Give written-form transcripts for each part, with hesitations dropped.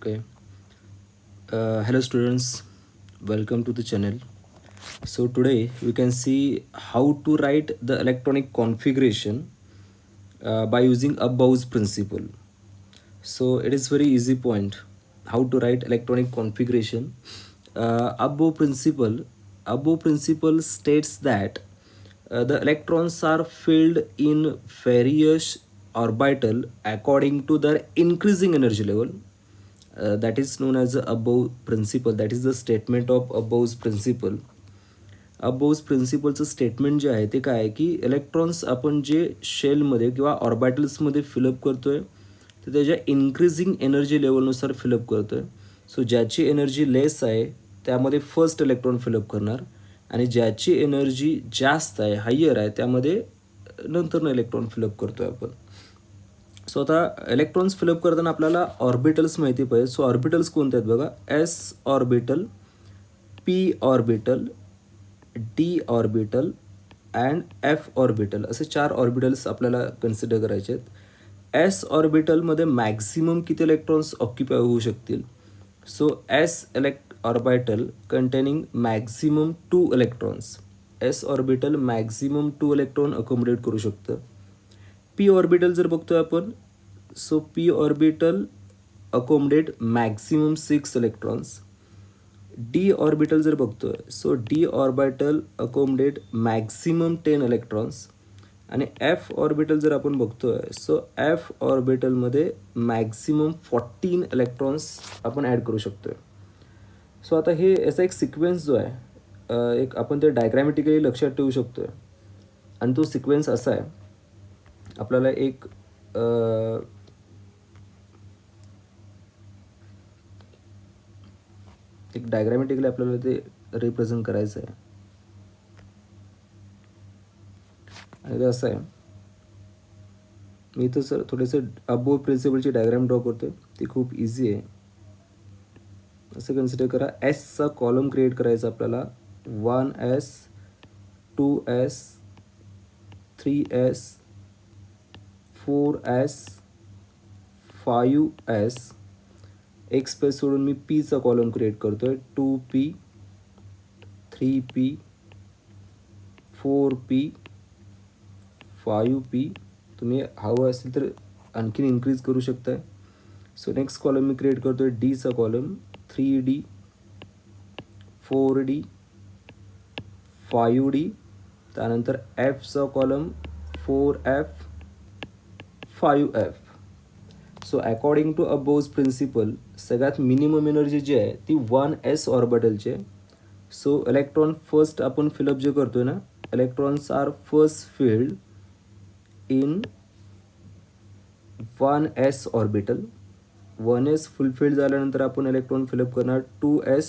Okay. Hello students, welcome to the channel. So today we can see how to write the electronic configuration by using Abou's principle. So it is very easy point how to write electronic configuration. Abou principle states that the electrons are filled in various orbital according to their increasing energy level. That is known as the above principle. That is the statement of Abou's principle. Aufbau's प्रिन्सिपलचं statement जे आहे ते काय आहे की electrons आपण जे शेलमध्ये किंवा ऑर्बिटल्समध्ये फिलअप करतोय तर त्याच्या इन्क्रीजिंग एनर्जी लेवलनुसार फिलअप करतोय. सो ज्याची एनर्जी लेस आहे त्यामध्ये फर्स्ट इलेक्ट्रॉन फिलअप करणार आणि ज्याची एनर्जी जास्त आहे हायर आहे त्यामध्ये नंतर इलेक्ट्रॉन फिलअप करतोय आपण. सो आता इलेक्ट्रॉन्स फिलअप करताना आपल्याला ऑर्बिटल्स माहिती पाहिजे. सो ऑर्बिटल्स कोणते आहेत बघा, S orbital, P orbital, D orbital and F orbital असे 4 ऑर्बिटल्स आपल्याला कन्सिडर करायचे आहेत. एस ऑर्बिटलमध्ये मॅक्झिमम किती इलेक्ट्रॉन्स ऑक्युपाय होऊ शकतील. So S orbital containing maximum 2 electrons. S orbital maximum 2 electron accommodate करू शकतं. पी ऑर्बिटल जर बघतोय आपण, so P orbital accommodate maximum 6 electrons. D orbital जर बघतोय, so D orbital accommodate maximum 10 electrons. आणि एफ ऑर्बिटल जर आपण बघतोय, सो एफ ऑर्बिटलमध्ये मॅक्झिमम 14 इलेक्ट्रॉन्स आपण ॲड करू शकतोय. सो आता हे याचा एक सिक्वेन्स जो आहे एक आपण ते डायग्रॅमॅटिकली लक्षात ठेवू शकतोय. आणि तो सिक्वेन्स असा आहे, आपल्याला एक डायग्रॅमॅटिकली आपल्याला ते रिप्रेझेंट करायचं आहे. आणि ते असं आहे, मी इथं सर थोडेसे अबोव प्रिन्सिपलची डायग्राम ड्रॉ करतोय, ती खूप इझी आहे. असं कन्सिडर करा, एसचा कॉलम क्रिएट करायचा आपल्याला. 1s, 2s, 3s, 4s, 5s. एक स्पेस सोडून मी पीचा कॉलम क्रिएट करतोय. 2p, 3p, 4p, 5p. तुम्ही हवं असेल तर आणखीन इन्क्रीज करू शकताय. सो नेक्स्ट कॉलम मी क्रिएट करतोय डीचा कॉलम. 3d, 4d, 5d. त्यानंतर एफचा column 4f, 5f. So according to Aufbau's principle सगळ्यात मिनिमम एनर्जी जी आहे ती 1s ऑर्बिटलची आहे. सो इलेक्ट्रॉन फर्स्ट आपण फिलअप जे करतोय ना, electrons are first filled in 1s orbital. 1s full filled झाल्यानंतर आपण इलेक्ट्रॉन फिलअप करणार 2s,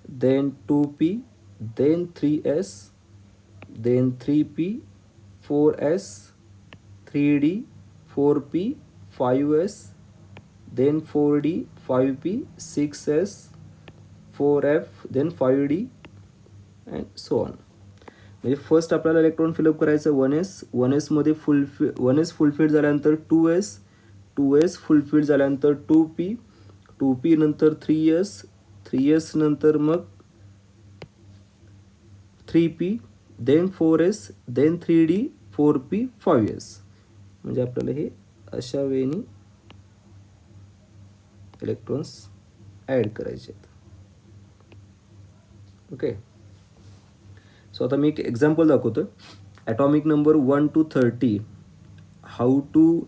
then 2p, then 3s, then 3p, 4s, 3d, 4p, 5s, then 4d, 5p, 6s, 4f, then 5d and so on. म्हणजे first आपल्याला electron fill up करायचं 1s मध्ये fulfil झाल्यानंतर 2s fulfil झाल्यानंतर 2p नंतर 3s नंतर मग 3p, then 4s, then 3d, 4p, 5s. म्हणजे आपल्याला हे अशा वेळी इलेक्ट्रॉन्स ॲड करायचे आहेत. ओके. सो आता मी एक एक्झाम्पल दाखवतो. Atomic number 1 to 30, how to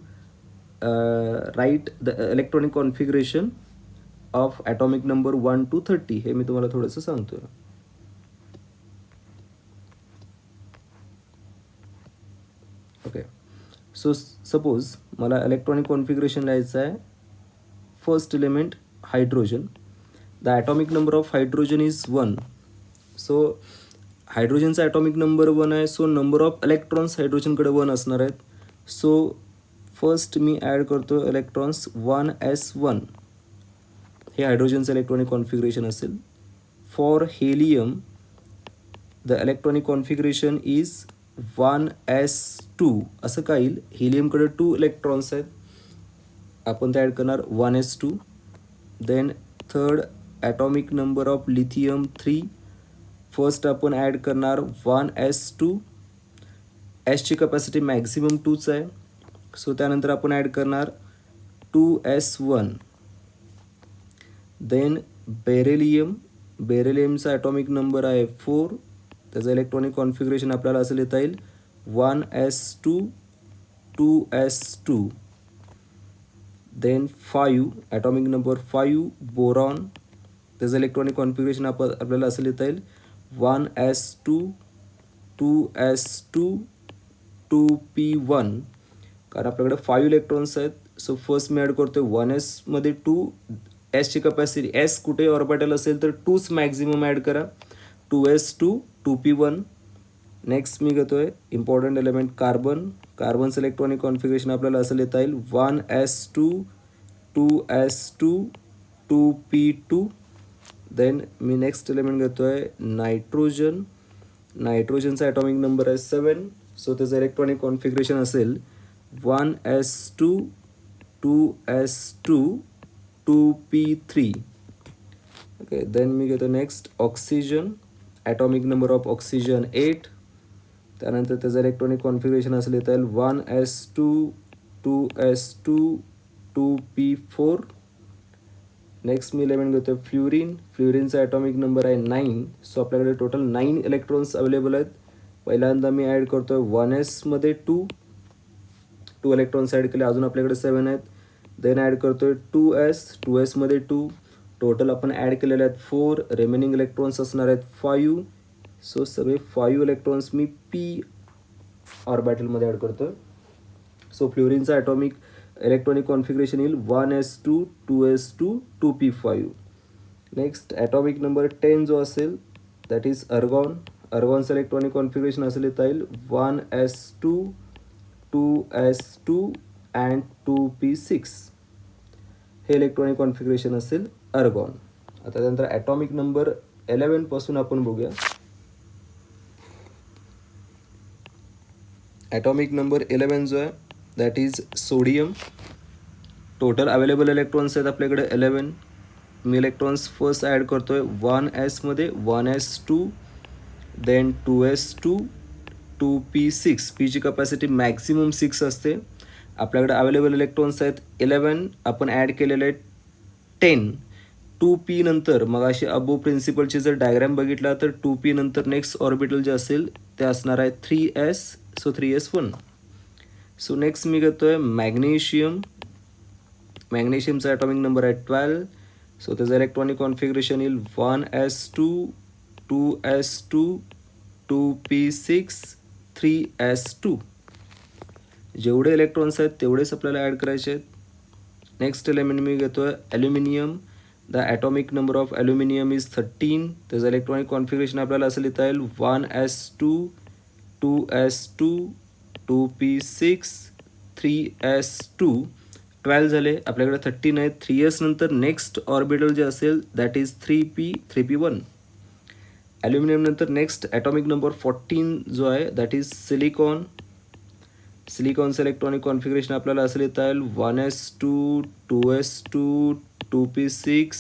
write the electronic configuration of atomic number 1 to 30 हे मी तुम्हाला थोडंसं सांगतो. ओके. सो सपोज मला इलेक्ट्रॉनिक कॉन्फिगरेशन लिहायचं आहे. First element hydrogen. The atomic number of hydrogen is 1. So हायड्रोजनचा ॲटॉमिक नंबर 1 आहे. सो नंबर ऑफ इलेक्ट्रॉन्स हायड्रोजनकडे 1 असणार आहेत. सो फर्स्ट मी ॲड करतो इलेक्ट्रॉन्स 1s1. हे हायड्रोजनचं इलेक्ट्रॉनिक कॉन्फिगरेशन असेल. For helium the electronic configuration is 1s2. असं काय येईल, हेलियमकडे 2 इलेक्ट्रॉन्स आहेत, आपण ते ॲड करणार 1s2. Then third atomic number of lithium 3. फर्स्ट आपण ॲड करणार 1s2. एसची कपॅसिटी मॅक्झिमम 2च आहे, सो त्यानंतर आपण ॲड करणार 2s1. देन बेरेलियमचा ॲटॉमिक नंबर आहे 4. त्याचं इलेक्ट्रॉनिक कॉन्फिगरेशन आपल्याला असं लिहिता येईल 1s2 2s2. Then 5 atomic number 5 boron. त्याचं इलेक्ट्रॉनिक कॉन्फिगरेशन आपल्याला असं लिहिता येईल 1s2 2s2 2p1. कारण आपल्याकडे 5 इलेक्ट्रॉन्स आहेत, सो फर्स्ट मी ॲड करतो 1s मध्ये 2. एसची कपॅसिटी एस कुठे ऑर्बिटल असेल तर 2च मॅक्झिमम ॲड करा 2s2 2p1. नेक्स्ट मी घेतोय इम्पॉर्टंट एलिमेंट कार्बनचं इलेक्ट्रॉनिक कॉन्फिगरेशन आपल्याला असं लिहिता येईल 1s2 2s2 2p2. Than me next element घेतोय नायट्रोजनचा ॲटॉमिक नंबर आहे 7. सो त्याचं इलेक्ट्रॉनिक कॉन्फिगरेशन असेल 1s2 2s2 2p3. Okay, than me घेतो next oxygen. Atomic number of oxygen 8. त्यानंतर त्याचं इलेक्ट्रॉनिक कॉन्फिगरेशन असं लिहिता येईल 1s2 2s2 2p4. नेक्स्ट मी एलिमेंट घेतो फ्ल्युरिनचा ॲटॉमिक नंबर आहे 9. सो आपल्याकडे टोटल 9 इलेक्ट्रॉन्स अवेलेबल आहेत. पहिल्यांदा मी ॲड करतोय 1s मध्ये 2 इलेक्ट्रॉन्स ॲड केले, अजून आपल्याकडे 7 आहेत. देन ॲड करतोय 2s मध्ये 2. टोटल आपण ॲड केलेले आहेत 4. रिमेनिंग इलेक्ट्रॉन्स असणार आहेत 5. सो सगळे 5 इलेक्ट्रॉन्स मी p ऑर्बिटलमध्ये ॲड करतोय. सो फ्ल्युरिनचा ॲटॉमिक इलेक्ट्रॉनिक कॉन्फिगरेशन येईल 1s2 2s2 2p5. Next atomic number 10 जो असेल दॅट इज अर्गॉनचं इलेक्ट्रॉनिक कॉन्फिगरेशन असं लिहिता येईल 1s2 2s2 अँड 2p6. हे इलेक्ट्रॉनिक कॉन्फिगरेशन असेल अर्गॉन. आता त्यानंतर ॲटॉमिक नंबर 11 पासून आपण बघूया. ॲटॉमिक नंबर 11 जो आहे that is sodium. Total available electrons आहेत आपल्याकडे 11. मी इलेक्ट्रॉन्स फर्स्ट ॲड करतोय 1s मध्ये 1s2. Then 2s2 2p6. पीची कपॅसिटी मॅक्झिमम 6 असते. आपल्याकडे अवेलेबल इलेक्ट्रॉन्स आहेत 11. आपण ॲड केलेले आहेत 10. 2p नंतर मग अशी अबो प्रिन्सिपलची जर डायग्रॅम बघितला तर 2p नंतर नेक्स्ट ऑर्बिटल जे असेल ते असणार आहे 3s. So 3s1. So next मी घेतोय मॅग्नेशियमचा ॲटॉमिक नंबर आहे 12. सो त्याचं इलेक्ट्रॉनिक कॉन्फिगरेशन येईल 1s2 2s2 2p6 3s2. जेवढे इलेक्ट्रॉन्स आहेत तेवढेच आपल्याला ॲड करायचे आहेत. नेक्स्ट एलिमेंट मी घेतोय aluminium. The atomic number of aluminium is 13. त्याचं इलेक्ट्रॉनिक कॉन्फिगरेशन आपल्याला असं लिहिता येईल 1s2 2s2 2p6 3s2. 12 झाले, आपल्याकडे 13 आहेत. 3s नंतर नेक्स्ट ऑर्बिटल जे असेल दॅट इज 3p1. ॲल्युमिनियम नंतर नेक्स्ट ॲटॉमिक नंबर 14 जो आहे दॅट इज सिलिकॉनचं इलेक्ट्रॉनिक कॉन्फिगरेशन आपल्याला असं लिहिता येईल 1s2 2s2 2p6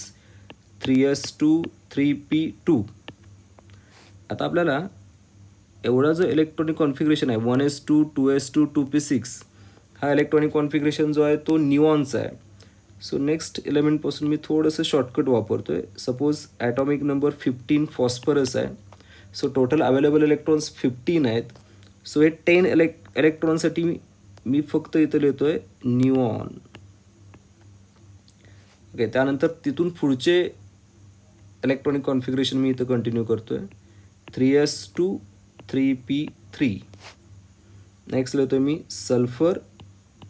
3s2 3p2. आता आपल्याला एवढा जो इलेक्ट्रॉनिक कॉन्फिगरेशन आहे 1s2 2s2 2p6 हा इलेक्ट्रॉनिक कॉन्फिगरेशन जो आहे तो निऑनचा आहे. सो नेक्स्ट एलिमेंटपासून मी थोडंसं शॉर्टकट वापरतोय. सपोज ॲटॉमिक नंबर 15 फॉस्फरस आहे. सो टोटल अवेलेबल इलेक्ट्रॉन्स 15 आहेत. सो हे 10 इलेक्ट्रॉनसाठी मी फक्त इथं लिहितोय निऑन. ओके, त्यानंतर तिथून पुढचे इलेक्ट्रॉनिक कॉन्फिगरेशन मी इथं कंटिन्यू करतोय 3s2 3p3. नेक्स्ट लिहितोय मी sulphur.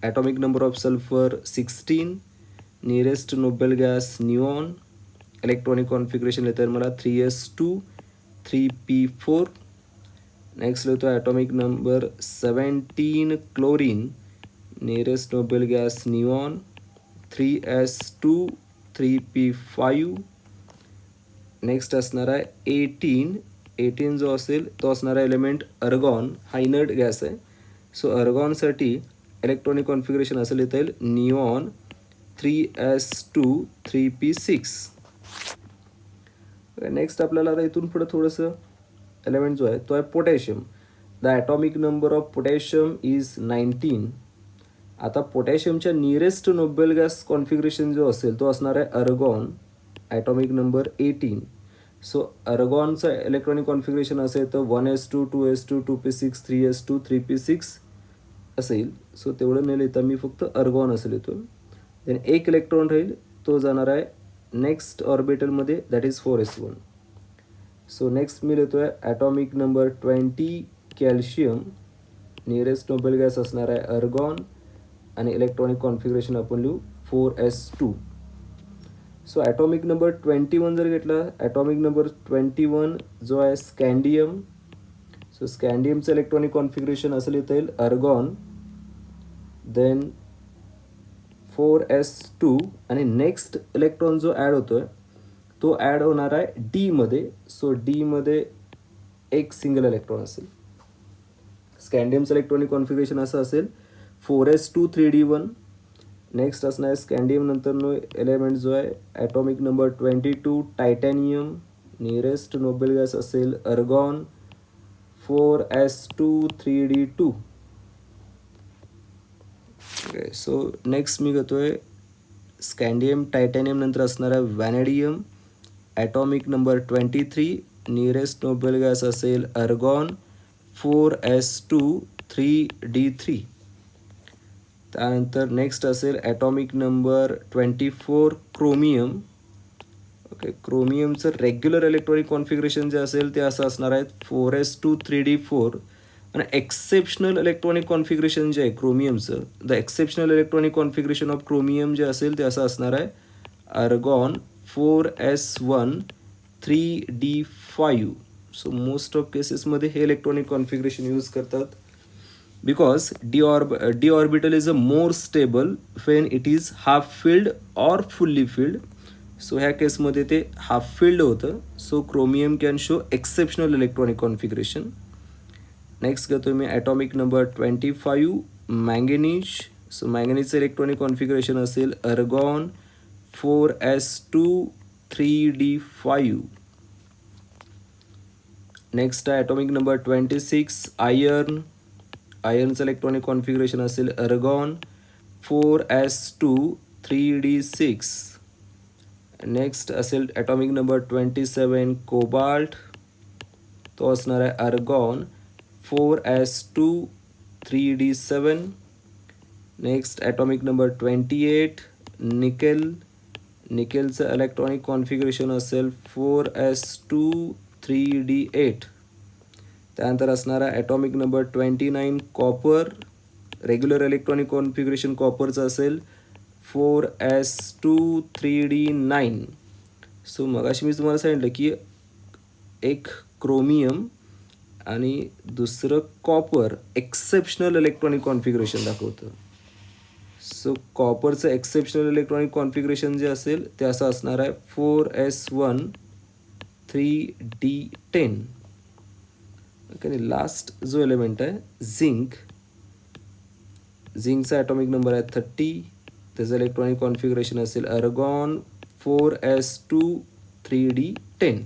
Atomic number of sulphur 16. Nearest noble gas neon. Electronic configuration लिहिता येईल मला 3s2 3p4. नेक्स्ट लिहितो atomic number 17 chlorine. Nearest noble gas neon 3s2 3p5. Next असणार आहे 18 जो असेल तो असणारा एलिमेंट अर्गॉन. हा इनर्ट गॅस आहे. सो अर्गॉनसाठी इलेक्ट्रॉनिक कॉन्फिगरेशन असं लिहिता येईल निऑन 3s2 3p6. नेक्स्ट आपल्याला आता इथून पुढे थोडंसं एलिमेंट जो आहे तो आहे potassium. The atomic number of potassium is 19. आता पोटॅशियमच्या नियरेस्ट नोबेल गॅस कॉन्फिगरेशन जो असेल तो असणार आहे अर्गॉन, ॲटॉमिक नंबर 18. सो अर्गॉनचं इलेक्ट्रॉनिक कॉन्फिगरेशन असेल तर 1s2 2s2 2p6 3s2 3p6 असेल. सो तेवढं न लिहिता मी फक्त अर्गॉन असं लिहितो. देन एक इलेक्ट्रॉन राहील, तो जाणार आहे नेक्स्ट ऑर्बिटलमध्ये, that is 4s1. So next मी लिहितो आहे atomic number 20 calcium, nearest noble gas असणार आहे अर्गॉन आणि इलेक्ट्रॉनिक कॉन्फिगरेशन आपण लिहू 4s2. सो ॲटॉमिक नंबर 21 जर घेतला, ॲटॉमिक नंबर 21 जो आहे स्कँडियम. सो स्कँडियमचं इलेक्ट्रॉनिक कॉन्फिगरेशन असं लिहिता येईल अर्गॉन, देन 4s2 आणि नेक्स्ट इलेक्ट्रॉन जो ॲड होतो आहे तो ॲड होणार आहे डीमध्ये. सो डीमध्ये एक सिंगल इलेक्ट्रॉन असेल. स्कँडियमचं इलेक्ट्रॉनिक कॉन्फिगरेशन असं असेल 4s2 3d1. नेक्स्ट असणार आहे स्कँडियम नंतर एलिमेंट जो आहे atomic number 22 titanium, nearest noble gas असेल argon 4s2 3d2. Okay, so next मी घेतोय स्कँडियम टायटॅनियम नंतर असणार आहे vanadium, atomic number 23, nearest noble gas असेल अर्गॉन 4s2 3d3. त्यानंतर नेक्स्ट असेल ॲटॉमिक नंबर 24 क्रोमियम. ओके, क्रोमियमचं रेग्युलर इलेक्ट्रॉनिक कॉन्फिगरेशन जे असेल ते असं असणार आहे 4s2 3d4. आणि एक्सेप्शनल इलेक्ट्रॉनिक कॉन्फिगरेशन जे आहे क्रोमियमचं, the exceptional electronic configuration of chromium जे असेल ते असं असणार आहे अर्गॉन 4s1 3d5. So most of केसेसमध्ये हे इलेक्ट्रॉनिक कॉन्फिगरेशन यूज करतात because D orbital is a more stable when it is half filled or fully filled. So ह्या केसमध्ये ते हाफ फिल्ड होतं. So chromium can show exceptional electronic configuration. Next घेतो मी atomic number 25 manganese. So मँगनीजचं electronic configuration असेल argon 4s2 3d5. Next आहे atomic number 26 iron. आयर्नचं इलेक्ट्रॉनिक कॉन्फिगरेशन असेल अर्गॉन 4s2 3d6. नेक्स्ट असेल ॲटॉमिक नंबर 27 कोबाल्ट, तो असणार आहे argon 4s2 3d7. Next atomic number 28 nickel. निकेलचं इलेक्ट्रॉनिक कॉन्फिगरेशन असेल 4s2 3d8. त्यानंतर असणारा atomic number 29 copper. Regular electronic configuration कॉपरचं असेल 4s2 3d9. सो मगाशी मी तुम्हाला सांगितलं की एक क्रोमियम आणि दुसरं कॉपर एक्सेप्शनल इलेक्ट्रॉनिक कॉन्फिगरेशन दाखवतं. सो कॉपरचं एक्सेप्शनल इलेक्ट्रॉनिक कॉन्फिगरेशन जे असेल ते असं असणार आहे 4s1 3d10. ओके, लास्ट जो एलिमेंट आहे झिंक. झिंकचा ॲटॉमिक नंबर आहे 30. त्याचं इलेक्ट्रॉनिक कॉन्फिगरेशन असेल argon 4s2 3d10.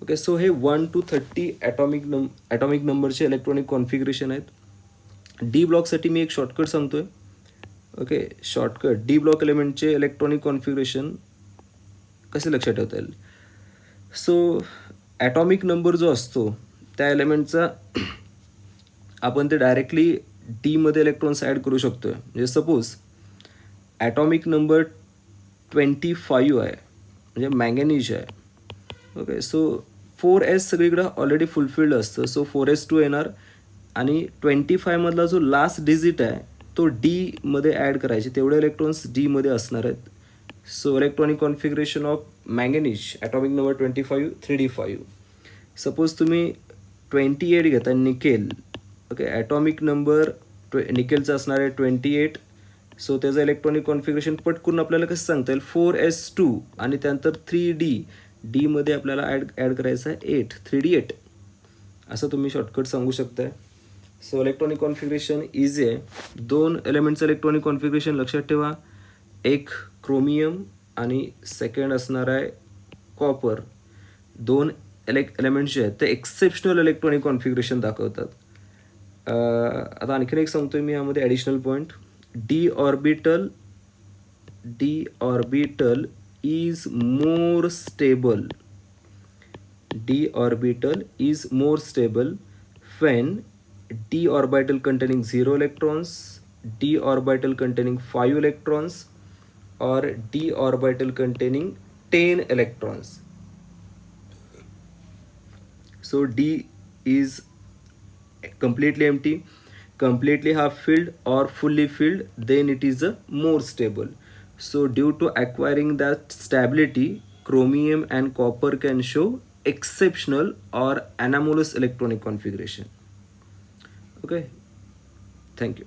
Okay, so हे 1 to 30 ॲटॉमिक नंबरचे इलेक्ट्रॉनिक कॉन्फिगरेशन आहेत. डी ब्लॉकसाठी मी एक शॉर्टकट सांगतोय. ओके, शॉर्टकट डी ब्लॉक एलिमेंटचे इलेक्ट्रॉनिक कॉन्फिगरेशन कसे लक्षात ठेवता येईल. सो ॲटॉमिक नंबर जो असतो त्या एलिमेंटचा आपण ते डायरेक्टली डीमध्ये इलेक्ट्रॉन्स ॲड करू शकतो आहे. म्हणजे सपोज ॲटॉमिक नंबर 25 आहे म्हणजे मँगनीज आहे. ओके, सो 4s सगळीकडं ऑलरेडी फुलफिल्ड असतं. सो 4s2 येणार आणि 25 मधला जो लास्ट डिजिट आहे तो डीमध्ये ॲड करायचे, तेवढे इलेक्ट्रॉन्स डीमध्ये असणार आहेत. So electronic configuration of manganese atomic number 25 3d5. Suppose तुम्ही 28 घेता निकेल. ओके, ॲटॉमिक नंबर निकेलचा असणार आहे 28. सो त्याचं इलेक्ट्रॉनिक कॉन्फिगरेशन पटकून आपल्याला कसं सांगता येईल 4s2 आणि त्यानंतर 3d. डीमध्ये आपल्याला ॲड करायचं आहे 8 3d8 असं तुम्ही शॉर्टकट सांगू शकताय. सो इलेक्ट्रॉनिक कॉन्फिगरेशन इझी आहे. 2 एलिमेंटचं इलेक्ट्रॉनिक कॉन्फिगरेशन लक्षात ठेवा. एक क्रोमियम आणि सेकंड असणार आहे कॉपर. दोन एलिमेंट्स जे आहेत ते एक्सेप्शनल इलेक्ट्रॉनिक कॉन्फिगरेशन दाखवतात. आता आणखीन एक सांगतोय मी यामध्ये additional point. D orbital is more stable. D orbital is more stable when D orbital containing 0 electrons, D orbital containing 5 electrons, or D orbital containing 10 electrons. So D is completely empty, completely half filled, or fully filled, then it is a more stable. So due to acquiring that stability, chromium and copper can show exceptional or anomalous electronic configuration. Okay, thank you.